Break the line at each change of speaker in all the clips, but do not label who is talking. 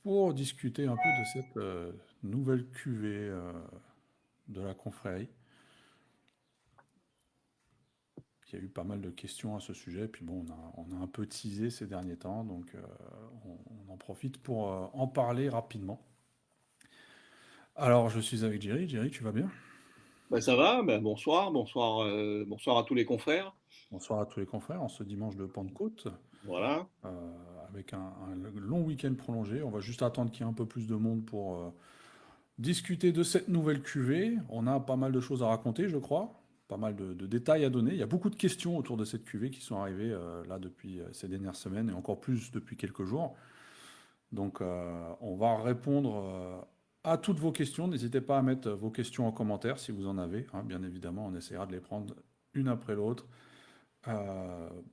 pour discuter un peu de cette nouvelle cuvée de la confrérie. Il y a eu pas mal de questions à ce sujet, puis bon, on a un peu teasé ces derniers temps, donc on en profite pour en parler rapidement. Alors, je suis avec Jerry. Jerry, tu vas bien?
Ben, ça va, ben, bonsoir, bonsoir, bonsoir à tous les confrères.
Bonsoir à tous les confrères, en ce dimanche de Pentecôte,
Voilà.
euh, avec un long week-end prolongé. On va juste attendre qu'il y ait un peu plus de monde pour discuter de cette nouvelle cuvée. On a pas mal de choses à raconter, je crois. Pas mal de détails à donner. Il y a beaucoup de questions autour de cette cuvée qui sont arrivées là depuis ces dernières semaines et encore plus depuis quelques jours. Donc on va répondre à toutes vos questions. N'hésitez pas à mettre vos questions en commentaire si vous en avez, hein. Bien évidemment, on essaiera de les prendre une après l'autre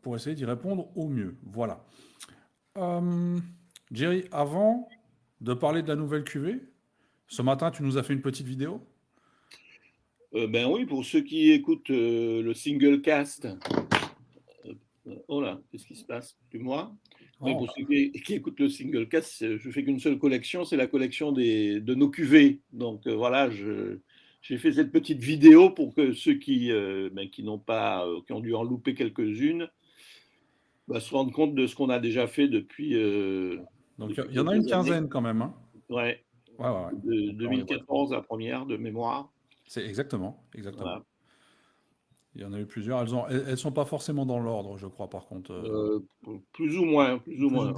pour essayer d'y répondre au mieux. Voilà. Euh, Jerry, avant de parler de la nouvelle cuvée, ce matin, tu nous as fait une petite vidéo.
Ben oui, pour ceux qui écoutent le single cast, oh là, qu'est-ce qui se passe? Excuse-moi. Oui,
Oh,
pour ceux qui écoutent le single cast, je fais qu'une seule collection, c'est la collection de nos cuvées. Donc voilà, j'ai fait cette petite vidéo pour que ceux ben, qui n'ont pas, qui ont dû en louper quelques-unes, bah, se rendent compte de ce qu'on a déjà fait
donc
depuis
il y en a une
quelques années.
quinzaine quand même, hein.
Ouais,
Ouais, ouais, ouais.
de
Donc là, on les voit.
2014, la première de mémoire.
C'est exactement, exactement.
Voilà.
Il y en a eu plusieurs. Elles sont pas forcément dans l'ordre, je crois, par contre.
Euh, plus ou moins, plus ou moins. Ouais.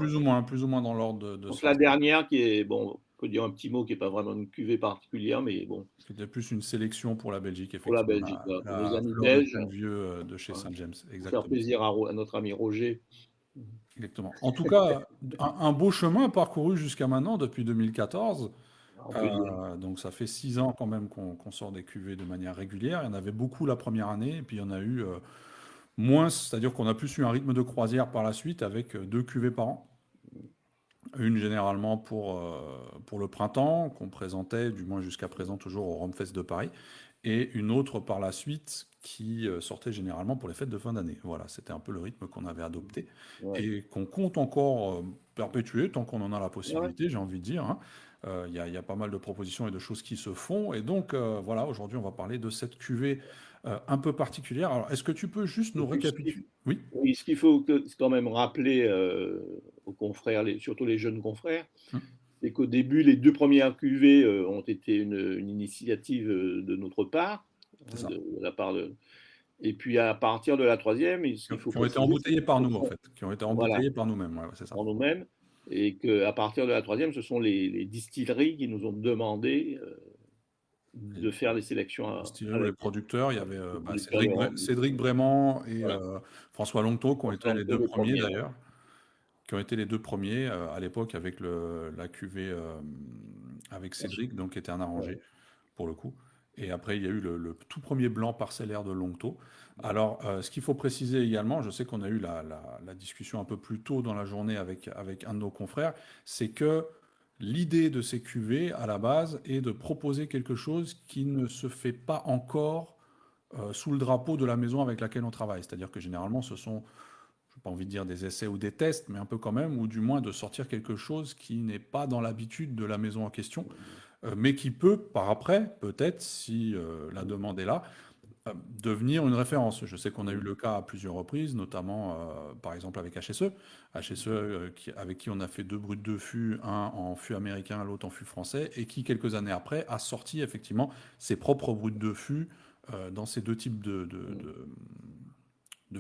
Plus ou moins dans l'ordre de
Donc la
sortie.
dernière qui est, bon, on peut dire un petit mot qui n'est pas vraiment une cuvée particulière, mais bon,
C'était plus une sélection pour la Belgique,
pour la
effectivement.
Belgique, voilà, pour nos
La
amis
fleur de
belges,
Cannes vieux de chez
voilà,
Saint-James.
pour faire
Exactement.
plaisir à notre ami Roger.
Exactement. En tout cas, un beau chemin parcouru jusqu'à maintenant, depuis 2014.
On peut dire.
Donc ça fait 6 ans quand même qu'on sort des cuvées de manière régulière. Il y en avait beaucoup la première année, et puis il y en a eu moins, c'est-à-dire qu'on a plus eu un rythme de croisière par la suite avec 2 cuvées par an. Une généralement pour le printemps, qu'on présentait, du moins jusqu'à présent, toujours au Romfest de Paris, et une autre par la suite qui sortait généralement pour les fêtes de fin d'année. Voilà, c'était un peu le rythme qu'on avait adopté
Ouais.
et qu'on compte encore perpétuer tant qu'on en a la
Ouais.
possibilité, j'ai envie de dire, hein. Il y a pas mal de propositions et de choses qui se font. Et donc, voilà, aujourd'hui, on va parler de cette cuvée un peu particulière. Alors, est-ce que tu peux juste
Et
nous
puis,
récapituler? Oui,
oui, ce qu'il faut quand même rappeler aux confrères, surtout les jeunes confrères,
hum,
c'est qu'au début, les deux premières cuvées ont été une initiative de notre part,
c'est
hein,
ça.
de la part de. Et puis à partir de la troisième, ce
Qui ont
qu'il faut
qui ont été
préciser, c'est
embouteillés
que
par
ce
nous, en
sont,
fait. Qui ont été
voilà,
embouteillés par nous-mêmes, ouais, ouais, c'est ça.
en nous-mêmes, et qu'à partir de la troisième, ce sont les distilleries qui nous ont demandé
Les
de faire les sélections
distilleurs ou les
avec
producteurs, il y
ouais,
avait
les producteurs de
Cédric,
rhum.
Cédric Brément et
Voilà,
François Longto qui ont été les
Blanco,
deux
les
premiers
premiers. Ouais.
d'ailleurs, qui ont été les deux premiers à l'époque avec la cuvée avec Cédric, donc qui était un arrangé
Ouais.
pour le coup. Et après, il y a eu le tout premier blanc parcellaire de Longto. Alors, ce qu'il faut préciser également, je sais qu'on a eu la discussion un peu plus tôt dans la journée avec un de nos confrères, c'est que l'idée de ces cuvées, à la base, est de proposer quelque chose qui ne se fait pas encore sous le drapeau de la maison avec laquelle on travaille. C'est-à-dire que généralement, ce sont, je n'ai pas envie de dire des essais ou des tests, mais un peu quand même, ou du moins de sortir quelque chose qui n'est pas dans l'habitude de la maison en question, mais qui peut, par après, peut-être, si la demande est là, devenir une référence. Je sais qu'on a eu le cas à plusieurs reprises, notamment par exemple avec HSE. HSE avec qui on a fait 2 brutes de fût, un en fût américain, l'autre en fût français, et qui quelques années après a sorti effectivement ses propres brutes de fût dans ces 2 types de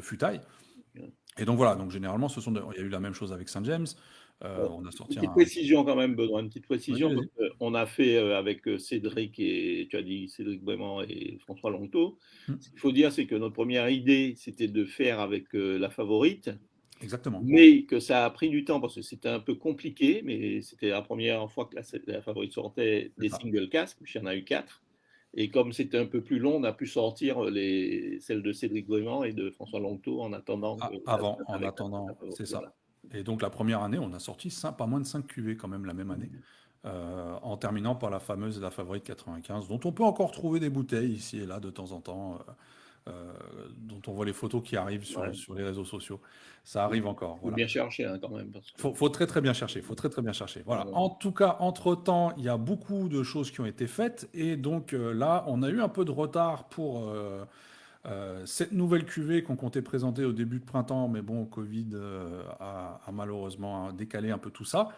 fûtailles. Et donc voilà, donc généralement, il y a eu la même chose avec Saint James. On a
Une
sorti
petite
un.
précision quand même, Benoît, une petite
Vas-y,
précision, parce
vas-y.
qu'on a fait avec Cédric et tu as dit Cédric Vraiment et François Longto.
Hmm.
Ce qu'il faut dire, c'est que notre première idée, c'était de faire avec la favorite,
Exactement.
mais que ça a pris du temps parce que c'était un peu compliqué, mais c'était la première fois que la favorite sortait
C'est
des
ça.
single casques, puis il y en a eu quatre. Et comme c'était un peu plus long, on a pu sortir celles de Cédric Vraiment et de François Longto en attendant que
Avant, en
avec la
attendant,
favorite.
c'est ça.
Voilà.
Et donc la première année, on a sorti pas moins de 5 cuvées quand même la même année, en terminant par la fameuse La Favorite 95, dont on peut encore trouver des bouteilles ici et là de temps en temps. euh, dont on voit les photos qui arrivent
Ouais.
sur les réseaux sociaux. Ça arrive encore,
Faut
voilà.
bien chercher hein, quand même. Parce que,
Faut très très bien chercher, faut très très bien chercher. Voilà.
ouais.
En tout cas, entre-temps, il y a beaucoup de choses qui ont été faites et donc là, on a eu un peu de retard pour cette nouvelle cuvée qu'on comptait présenter au début de printemps, mais bon, Covid a malheureusement décalé un peu tout ça.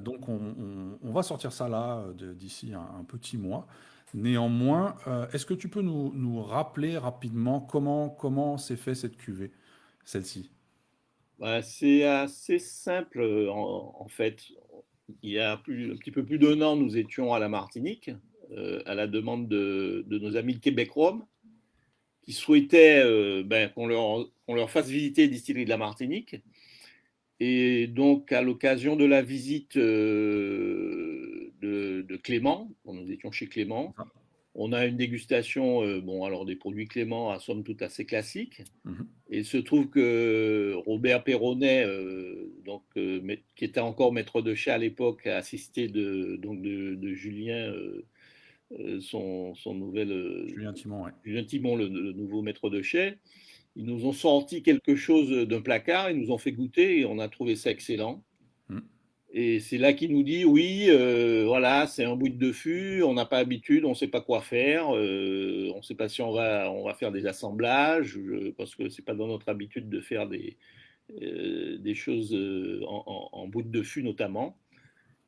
Donc on va sortir ça là d'ici un petit mois. Néanmoins, est-ce que tu peux nous rappeler rapidement comment s'est fait cette cuvée, celle-ci?
Bah, c'est assez simple en fait. Il y a un petit peu plus d'un an, nous étions à la Martinique, à la demande de nos amis de Québec Rome, qui souhaitaient qu'on leur fasse visiter les distilleries de la Martinique. Et donc, à l'occasion de la visite de Clément, nous étions chez Clément, on a une dégustation, bon, alors des produits Clément à somme toute assez classiques.
Mhm.
Et il se trouve que Robert Perronnet, qui était encore maître de chai à l'époque, a assisté de Julien, son nouvel
Julien Timon, ouais.
Julien Timon, le nouveau maître de chai. Ils nous ont sorti quelque chose d'un placard, ils nous ont fait goûter et on a trouvé ça excellent.
Mhm.
Et c'est là qu'il nous dit oui, voilà, c'est un bout de fût, on n'a pas l'habitude, on ne sait pas quoi faire, on ne sait pas si on va faire des assemblages, parce que c'est pas dans notre habitude de faire des choses en bout de fût notamment.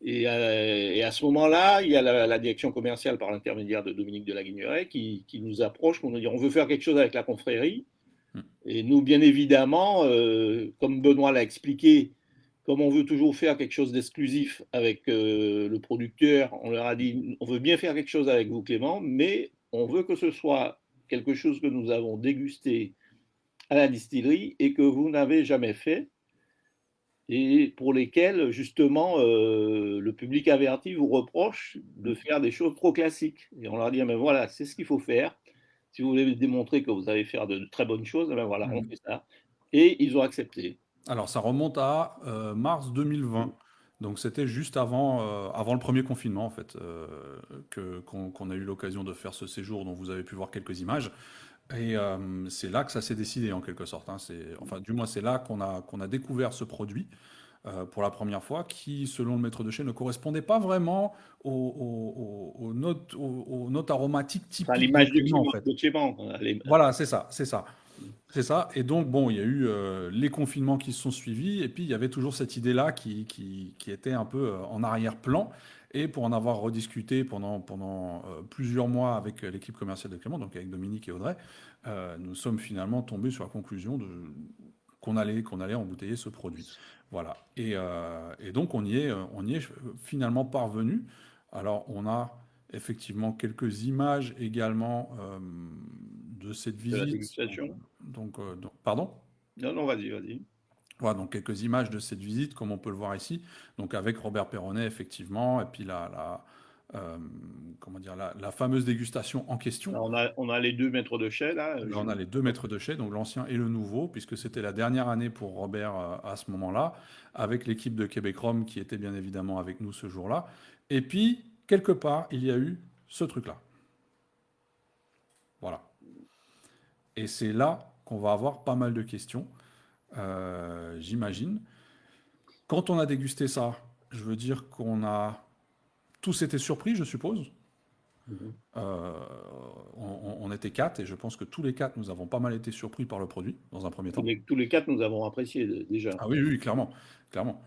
Et à ce moment-là, il y a la direction commerciale par l'intermédiaire de Dominique de la Guigneret qui nous approche pour nous dire on veut faire quelque chose avec la confrérie.
Mhm.
Et nous, bien évidemment, comme Benoît l'a expliqué, comme on veut toujours faire quelque chose d'exclusif avec le producteur, on leur a dit on veut bien faire quelque chose avec vous, Clément, mais on veut que ce soit quelque chose que nous avons dégusté à la distillerie et que vous n'avez jamais fait et pour lesquels, justement, le public averti vous reproche de faire des choses trop classiques. Et on leur dit, mais voilà, c'est ce qu'il faut faire. Si vous voulez démontrer que vous allez faire de très bonnes choses, eh ben voilà, on
Mhm.
fait ça. Et ils ont accepté.
Alors, ça remonte à mars 2020. Donc, c'était juste avant le premier confinement, en fait, qu'on a eu l'occasion de faire ce séjour dont vous avez pu voir quelques images. Et c'est là que ça s'est décidé, en quelque sorte, hein. Enfin, du moins, c'est là qu'on a découvert ce produit pour la première fois, qui, selon le maître de chez, ne correspondait pas vraiment aux notes aromatiques
Enfin,
typiques de
l'image
Clément, en fait.
De Clément,
Voilà, c'est ça, c'est ça. C'est ça. Et donc, bon, il y a eu les confinements qui se sont suivis, et puis il y avait toujours cette idée-là qui était un peu en arrière-plan. Et pour en avoir rediscuté pendant plusieurs mois avec l'équipe commerciale de Clément, donc avec Dominique et Audrey, nous sommes finalement tombés sur la conclusion qu'on allait embouteiller ce produit. Voilà. Et donc, on y est finalement parvenu. Alors, on a effectivement quelques images également de cette
de la
visite.
dégustation.
Pardon?
Non, non, vas-y, vas-y.
Voilà, donc quelques images de cette visite, comme on peut le voir ici. Donc avec Robert Perronnet, effectivement, et puis euh, comment dire, la fameuse dégustation en question.
Alors, on a les deux maîtres de chai, là.
Là, on a les deux maîtres de chai, donc l'ancien et le nouveau, puisque c'était la dernière année pour Robert à ce moment-là, avec l'équipe de Québec Rome qui était bien évidemment avec nous ce jour-là. Et puis, quelque part, il y a eu ce truc-là. Voilà. Et c'est là qu'on va avoir pas mal de questions, j'imagine. Quand on a dégusté ça, je veux dire qu'on a tous été surpris, je suppose.
Mhm.
Euh, on était quatre et je pense que tous les quatre, nous avons pas mal été surpris par le produit dans un premier temps.
Tous les quatre, nous avons apprécié déjà.
Ah oui, oui, clairement, clairement.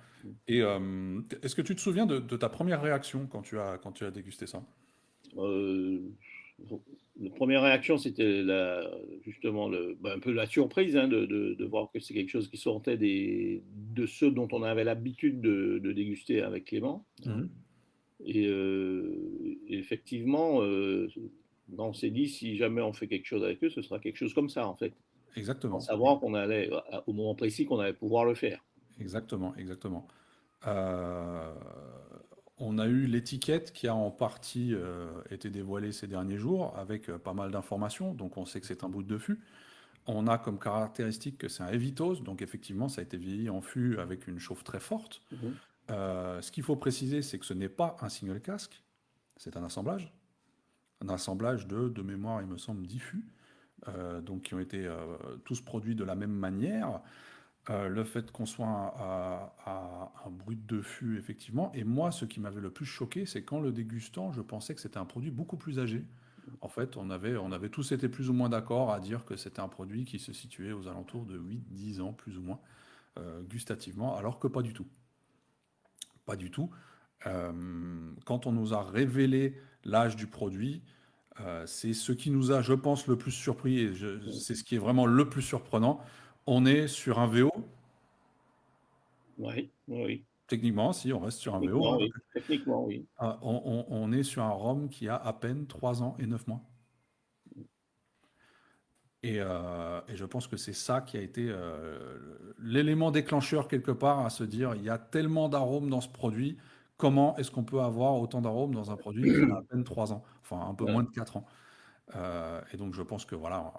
Et est-ce que tu te souviens de ta première réaction quand tu as dégusté ça?
Euh, la première réaction, c'était justement un peu la surprise hein, de voir que c'est quelque chose qui sortait de ceux dont on avait l'habitude de déguster avec Clément. Hein.
Mhm.
Et effectivement, on s'est dit, si jamais on fait quelque chose avec eux, ce sera quelque chose comme ça, en fait. En
Exactement,
savoir qu'on allait, au moment précis, qu'on allait pouvoir le faire.
exactement, exactement. Euh, on a eu l'étiquette qui a en partie été dévoilée ces derniers jours avec pas mal d'informations, donc on sait que c'est un bout de fût. On a comme caractéristique que c'est un Evitos, donc effectivement ça a été vieilli en fût avec une chauffe très forte.
Mhm.
Ce qu'il faut préciser, c'est que ce n'est pas un single casque, c'est un assemblage. Un assemblage de mémoire, il me semble, 10 fûts. donc qui ont été tous produits de la même manière. Le fait qu'on soit à un brut de fût, effectivement. Et moi, ce qui m'avait le plus choqué, c'est qu'en le dégustant, je pensais que c'était un produit beaucoup plus âgé. En fait, on avait tous été plus ou moins d'accord à dire que c'était un produit qui se situait aux alentours de 8-10 ans, plus ou moins, gustativement, alors que pas du tout. Pas du tout. Quand on nous a révélé l'âge du produit, c'est ce qui nous a, je pense, le plus surpris, et c'est ce qui est vraiment le plus surprenant. On est sur un VO,
Oui, oui,
techniquement, si on reste sur un VO,
techniquement,
hein.
oui. Techniquement, oui.
On est sur un rhum qui a à peine 3 ans et 9 mois. Et je pense que c'est ça qui a été l'élément déclencheur quelque part à se dire, il y a tellement d'arômes dans ce produit, comment est-ce qu'on peut avoir autant d'arômes dans un produit qui a à peine 3 ans, enfin un peu moins de 4 ans. Et donc je pense que voilà,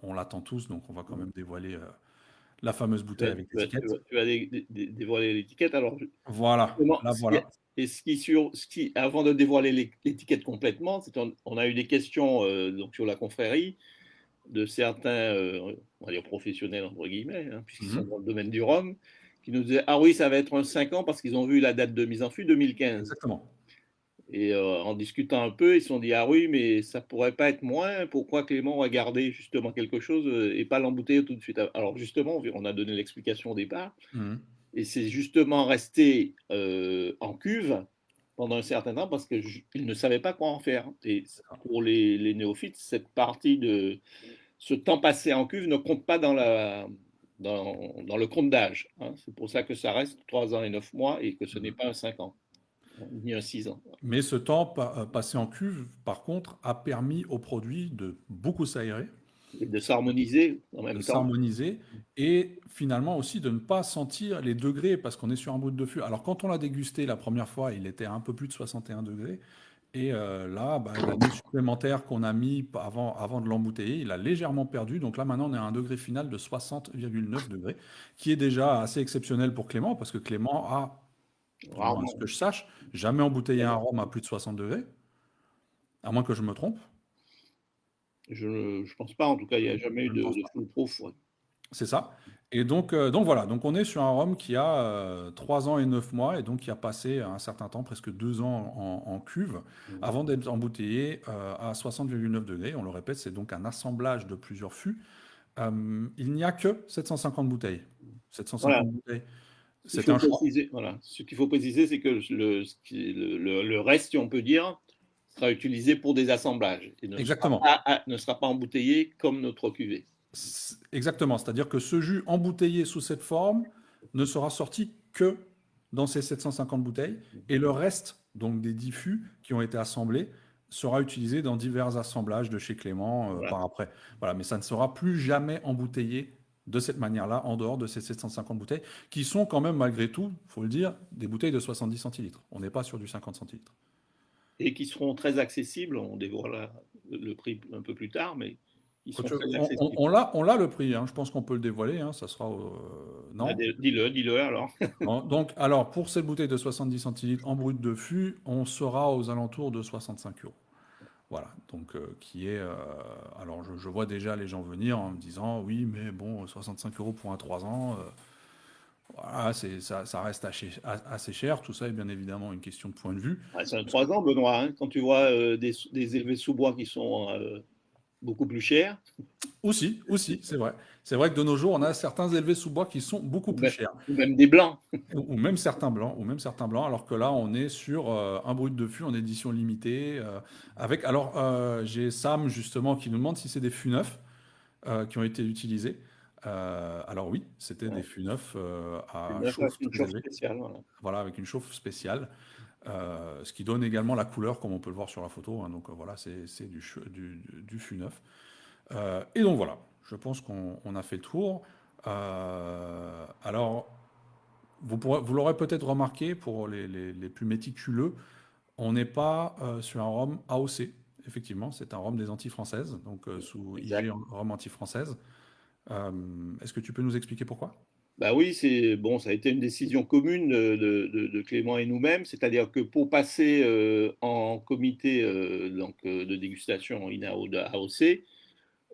on l'attend tous, donc on va quand même dévoiler la fameuse bouteille avec l'étiquette.
Tu vas dévoiler l'étiquette. Alors,
Voilà,
justement,
là voilà.
et avant de dévoiler l'étiquette complètement, on a eu des questions donc sur la confrérie de certains, on va dire professionnels, entre guillemets, hein, puisqu'ils sont
Mhm.
dans le domaine du rhum, qui nous disaient, ah oui, ça va être un 5 ans parce qu'ils ont vu la date de mise en fût 2015.
Exactement.
Et en discutant un peu, ils se sont dit, ah oui, mais ça pourrait pas être moins. Pourquoi Clément a gardé justement quelque chose et pas l'embouteiller tout de suite? Alors justement, on a donné l'explication au départ.
Mhm.
Et c'est justement resté en cuve pendant un certain temps parce qu'ils ne savaient pas quoi en faire. Et pour les néophytes, cette partie de ce temps passé en cuve ne compte pas dans le compte d'âge, hein. C'est pour ça que ça reste 3 ans et 9 mois et que ce n'est
Mhm.
pas un 5 ans, ni un 6 ans.
Mais ce temps passé en cuve, par contre, a permis au produit de beaucoup s'aérer,
Et de s'harmoniser en
de
même temps.
s'harmoniser et finalement aussi de ne pas sentir les degrés parce qu'on est sur un bout de fût. Alors quand on l'a dégusté la première fois, il était à un peu plus de 61 degrés et là, bah, l'année supplémentaire qu'on a mis avant de l'embouteiller, il a légèrement perdu. Donc là maintenant, on est à un degré final de 60,9 degrés, qui est déjà assez exceptionnel pour Clément parce que Clément a, du moins à ce
Rarement.
que je sache, jamais embouteillé un rhum à plus de 60 degrés, à moins que je me trompe.
Je ne pense pas, en tout cas, il n'y a jamais eu
Je ne pense
de
pas.
full proof. Ouais.
C'est ça. Et donc voilà, donc on est sur un rhum qui a 3 ans et 9 mois, et donc qui a passé un certain temps, presque 2 ans en cuve, avant d'être embouteillé à 60,9 degrés. On le répète, c'est donc un assemblage de plusieurs fûts. Il n'y a que 750 bouteilles.
Voilà.
750 bouteilles.
Ce qu'il
C'était
faut
un choix.
préciser, voilà. Ce qu'il faut préciser, c'est que le reste, si on peut dire, sera utilisé pour des assemblages et
Exactement.
ne sera pas embouteillé comme notre cuvée.
Exactement. C'est-à-dire que ce jus embouteillé sous cette forme ne sera sorti que dans ces 750 bouteilles, et le reste, donc des 10 fûts qui ont été assemblés, sera utilisé dans divers assemblages de chez Clément
Voilà.
par après. Voilà, mais ça ne sera plus jamais embouteillé de cette manière-là, en dehors de ces 750 bouteilles, qui sont quand même, malgré tout, il faut le dire, des bouteilles de 70 centilitres. On n'est pas sur du 50 centilitres.
Et qui seront très accessibles. On dévoilera le prix un peu plus tard, mais qui seront très accessibles.
On l'a le prix, hein. Je pense qu'on peut le dévoiler, hein. Ça sera...
Bah,
non?
dis-le alors.
Bon, donc, alors, pour cette bouteille de 70 centilitres en brut de fût, on sera aux alentours de 65 euros. Voilà, donc qui est... alors, je vois déjà les gens venir en me disant, oui, mais bon, 65 euros pour un 3 ans, voilà, ça reste assez cher. Tout ça est bien évidemment une question de point de vue.
Ouais, c'est un 3 ans, Benoît, hein. Quand tu vois des élevés sous bois qui sont beaucoup plus chers,
Aussi, c'est vrai. C'est vrai que de nos jours, on a certains élevés sous bois qui sont beaucoup plus chers.
ou même des blancs.
Ou même certains blancs, alors que là, on est sur un brut de fût en édition limitée, avec. Alors, j'ai Sam justement qui nous demande si c'est des fûts neufs qui ont été utilisés. Alors oui, c'était des
Ouais.
fûts neufs à
Avec
chauffe
une
très
chauffe
élevée,
spéciale. Voilà.
voilà, avec une chauffe spéciale, ce qui donne également la couleur comme on peut le voir sur la photo, hein. Donc voilà, c'est du fût neuf. Et donc voilà, je pense qu'on a fait le tour. Alors. Vous l'aurez peut-être remarqué, pour les plus méticuleux, on n'est pas sur un rhum AOC. Effectivement, c'est un rhum des Antilles françaises, donc sous IG
Exact.
rhum Antilles française. Est-ce que tu peux nous expliquer pourquoi?
Bah oui, c'est bon, ça a été une décision commune de Clément et nous-mêmes, c'est-à-dire que pour passer en comité de dégustation INAO de AOC,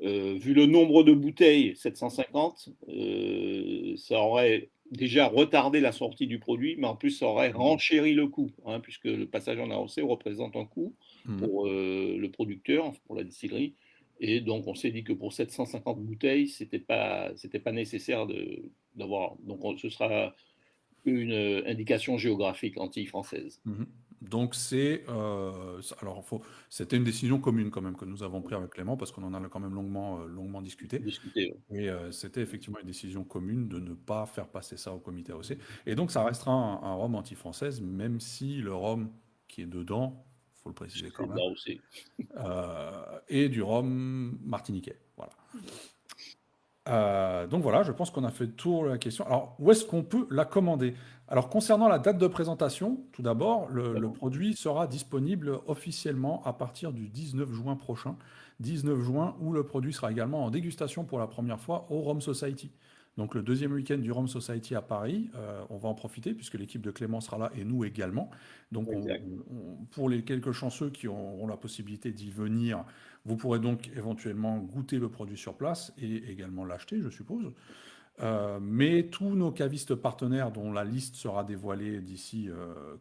Vu le nombre de bouteilles, 750, ça aurait déjà retardé la sortie du produit, mais en plus, ça aurait renchéri le coût, hein, puisque le passage en AOC représente un coût
Mhm.
pour le producteur, pour la distillerie. Et donc, on s'est dit que pour 750 bouteilles, c'était pas nécessaire d'avoir. Donc, ce sera une indication géographique anti-française.
Mhm. Donc alors c'était une décision commune quand même que nous avons prise avec Clément parce qu'on en a quand même longuement discuté.
Discuter.
Et c'était effectivement une décision commune de ne pas faire passer ça au comité AOC. Et donc ça restera un rhum anti-française, même si le rhum qui est dedans, il faut le préciser quand
C'est de
même,
là aussi.
est du rhum martiniquais. Voilà. Donc voilà, je pense qu'on a fait le tour de la question. Alors, où est-ce qu'on peut la commander? Alors, concernant la date de présentation, tout d'abord, le produit sera disponible officiellement à partir du 19 juin prochain. 19 juin, où le produit sera également en dégustation pour la première fois au Rhum Society. Donc, le deuxième week-end du Rhum Society à Paris, on va en profiter puisque l'équipe de Clément sera là et nous également. Donc,
Exact.
pour les quelques chanceux qui auront la possibilité d'y venir, vous pourrez donc éventuellement goûter le produit sur place et également l'acheter, je suppose. Mais tous nos cavistes partenaires, dont la liste sera dévoilée d'ici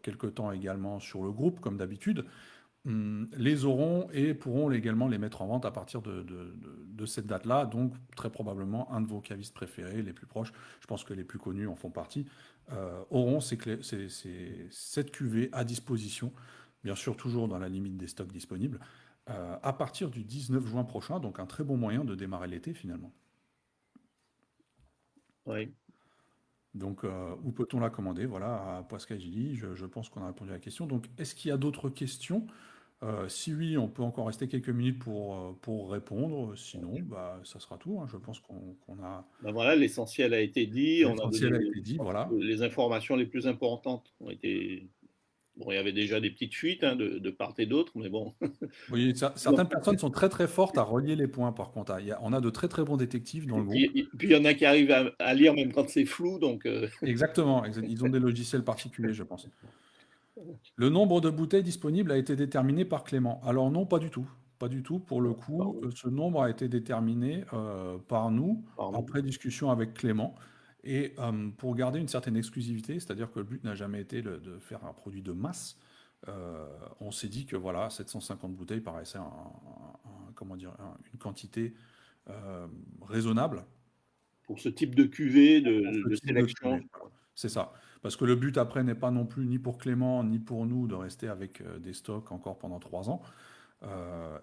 quelques temps également sur le groupe, comme d'habitude, les auront et pourront également les mettre en vente à partir de cette date-là. Donc, très probablement, un de vos cavistes préférés, les plus proches, je pense que les plus connus en font partie, auront cette cuvée à disposition, bien sûr toujours dans la limite des stocks disponibles, à partir du 19 juin prochain. Donc, un très bon moyen de démarrer l'été finalement.
Oui.
Donc, où peut-on la commander? Voilà, à Poisca Gili, je pense qu'on a répondu à la question. Donc, est-ce qu'il y a d'autres questions? Si oui, on peut encore rester quelques minutes pour répondre. Sinon, bah, ça sera tout, hein. Je pense qu'on a
Ben voilà, l'essentiel a été dit. On a donné
l'essentiel a été dit. Voilà.
les informations les plus importantes ont été. Bon, il y avait déjà des petites fuites, hein, de part et d'autre, mais bon.
Oui, certaines personnes sont très très fortes à relier les points, par contre. On a de très très bons détectives dans
Et
le groupe.
puis, il y en a qui arrivent à lire même quand c'est flou, donc
Exactement, ils ont des logiciels particuliers, je pense. Le nombre de bouteilles disponibles a été déterminé par Clément. Alors non, pas du tout. Pas du tout. Pour le coup, ce nombre a été déterminé par nous,
pardon.
après discussion avec Clément, et pour garder une certaine exclusivité, c'est-à-dire que le but n'a jamais été de faire un produit de masse. On s'est dit que voilà, 750 bouteilles paraissait comment dire, une quantité raisonnable
Pour ce type de cuvée,
pour ce
de
type de
sélection.
cuvée. Voilà. C'est ça. Parce que le but après n'est pas non plus ni pour Clément ni pour nous de rester avec des stocks encore pendant 3 ans.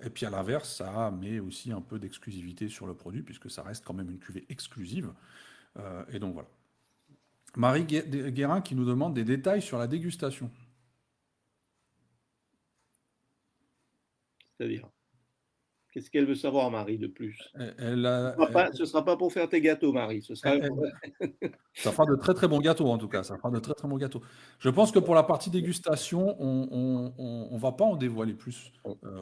Et puis à l'inverse, ça met aussi un peu d'exclusivité sur le produit puisque ça reste quand même une cuvée exclusive. Et donc voilà. Marie Guérin qui nous demande des détails sur la dégustation.
C'est-à-dire, qu'est-ce qu'elle veut savoir, Marie, de plus?
Elle a-
Ce sera pas pour faire tes gâteaux, Marie. Ce sera.
elle- Ça fera de très très bons gâteaux en tout cas. Ça fera de très très bons gâteaux. Je pense que pour la partie dégustation, on va pas en dévoiler plus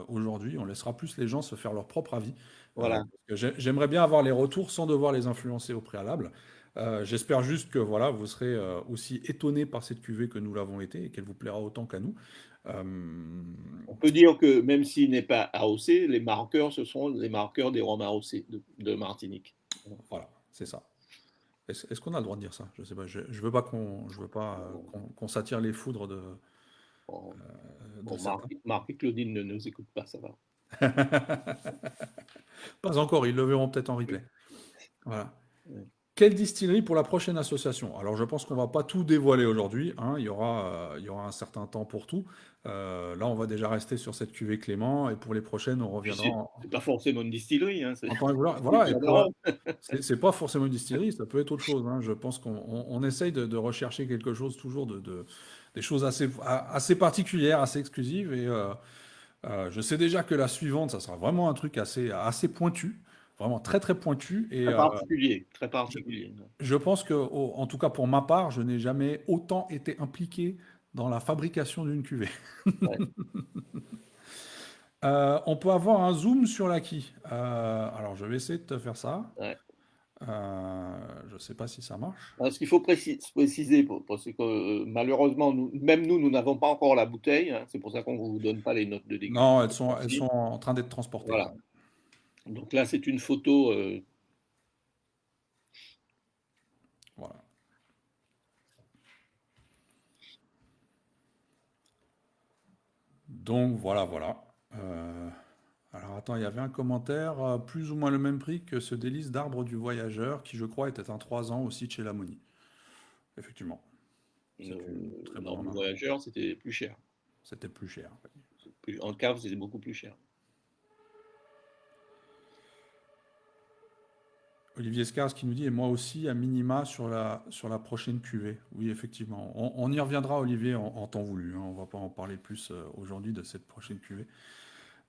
aujourd'hui. On laissera plus les gens se faire leur propre avis.
Voilà.
Parce que j'aimerais bien avoir les retours sans devoir les influencer au préalable. J'espère juste que voilà, vous serez aussi étonnés par cette cuvée que nous l'avons été et qu'elle vous plaira autant qu'à nous. Euh,
On peut dire que même s'il n'est pas AOC, les marqueurs, ce sont les marqueurs des rhums AOC de Martinique.
voilà, c'est ça. Est-ce qu'on a le droit de dire ça? Je sais pas. Je veux pas qu'on s'attire les foudres
Bon,
de
bon,
certains.
Marc et Claudine ne nous écoutent pas, ça va.
Pas encore, ils le verront peut-être en replay. Voilà.
Ouais.
Quelle distillerie pour la prochaine association? Alors, je pense qu'on va pas tout dévoiler aujourd'hui, hein. Il y aura un certain temps pour tout. Là, on va déjà rester sur cette cuvée Clément, et pour les prochaines, on
Puis
reviendra
c'est pas forcément une distillerie, hein,
en temps et vouloir.
c'est
Voilà, et
du rhum.
c'est pas forcément une distillerie, ça peut être autre chose, hein. Je pense qu'on essaye de rechercher quelque chose toujours des choses assez particulières, assez exclusives. Et je sais déjà que la suivante, ça sera vraiment un truc assez pointu, vraiment très très pointu. Et
Très particulier, très
je,
particulier.
je pense que, en tout cas pour ma part, je n'ai jamais autant été impliqué dans la fabrication d'une cuvée.
Ouais.
On peut avoir un zoom sur l'acquis. Alors, je vais essayer de te faire ça.
Ouais.
Je ne sais pas si ça marche.
Alors, ce qu'il faut préciser, parce que malheureusement, même nous n'avons pas encore la bouteille, hein, c'est pour ça qu'on ne vous donne pas les notes de
Non,
dégustation.
elles sont en train d'être transportées.
Voilà. Donc là, c'est une photo.
Voilà. Donc voilà, voilà. Alors attends, il y avait un commentaire, plus ou moins le même prix que ce délice d'arbre du voyageur, qui je crois était un 3 ans aussi de chez Lamonie. Effectivement, c'est une très bonne
Lors du
remarque.
voyageur, c'était plus cher.
C'était plus cher.
En cave, c'était beaucoup plus cher.
Olivier Scars qui nous dit, et moi aussi, à minima sur la prochaine cuvée. Oui, effectivement. On y reviendra, Olivier, en temps voulu, hein. On va pas en parler plus aujourd'hui de cette prochaine cuvée.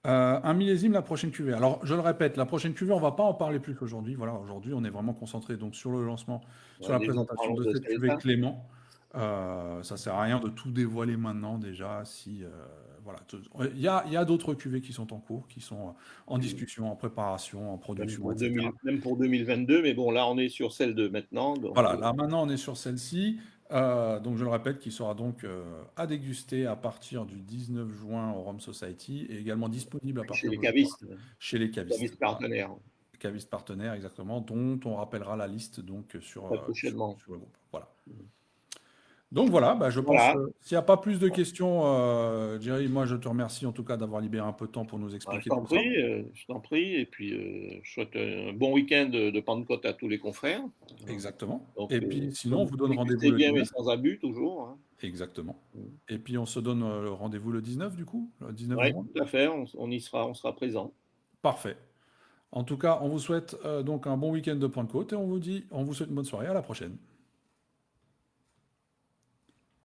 Un millésime, la prochaine cuvée. Alors, je le répète, la prochaine cuvée, on va pas en parler plus aujourd'hui. Voilà, aujourd'hui, on est vraiment concentré donc sur le lancement, sur
Ouais,
la
déjà,
présentation
parlons
de
de
cette cuvée
celle-là.
Clément. Ça sert à rien de tout dévoiler maintenant déjà. Si voilà, il y a d'autres cuvées qui sont en cours, qui sont en discussion, en préparation, en production, etc.
Même pour 2022, mais bon, là, on est sur celle de maintenant. Donc,
Voilà, là maintenant on est sur celle-ci. Donc je le répète, qui sera donc à déguster à partir du 19 juin au Rome Society et également disponible à
chez
partir
les
de juin
cavistes,
chez les cavistes.
cavistes
Voilà,
partenaires,
cavistes partenaires exactement, dont on rappellera la liste donc
très prochainement.
sur le groupe. Voilà. Donc voilà, bah, je pense,
Voilà.
s'il n'y a pas plus de questions, Jerry, moi je te remercie en tout cas d'avoir libéré un peu de temps pour nous
Bah, je
expliquer
t'en
tout ça.
prie, je t'en prie. Et puis, je souhaite un bon week-end de Pentecôte à tous les confrères.
Exactement.
Donc,
Et puis sinon, on
comme
vous donne rendez-vous
déguster
le
bien, mais
19.
sans abus, toujours, hein.
Exactement. Et puis on se donne rendez-vous le 19 du coup, le 19
Oui,
juin.
tout à fait, on y sera, on sera présent.
Parfait. En tout cas, on vous souhaite donc un bon week-end de Pentecôte et on vous dit, on vous souhaite une bonne soirée. À la prochaine.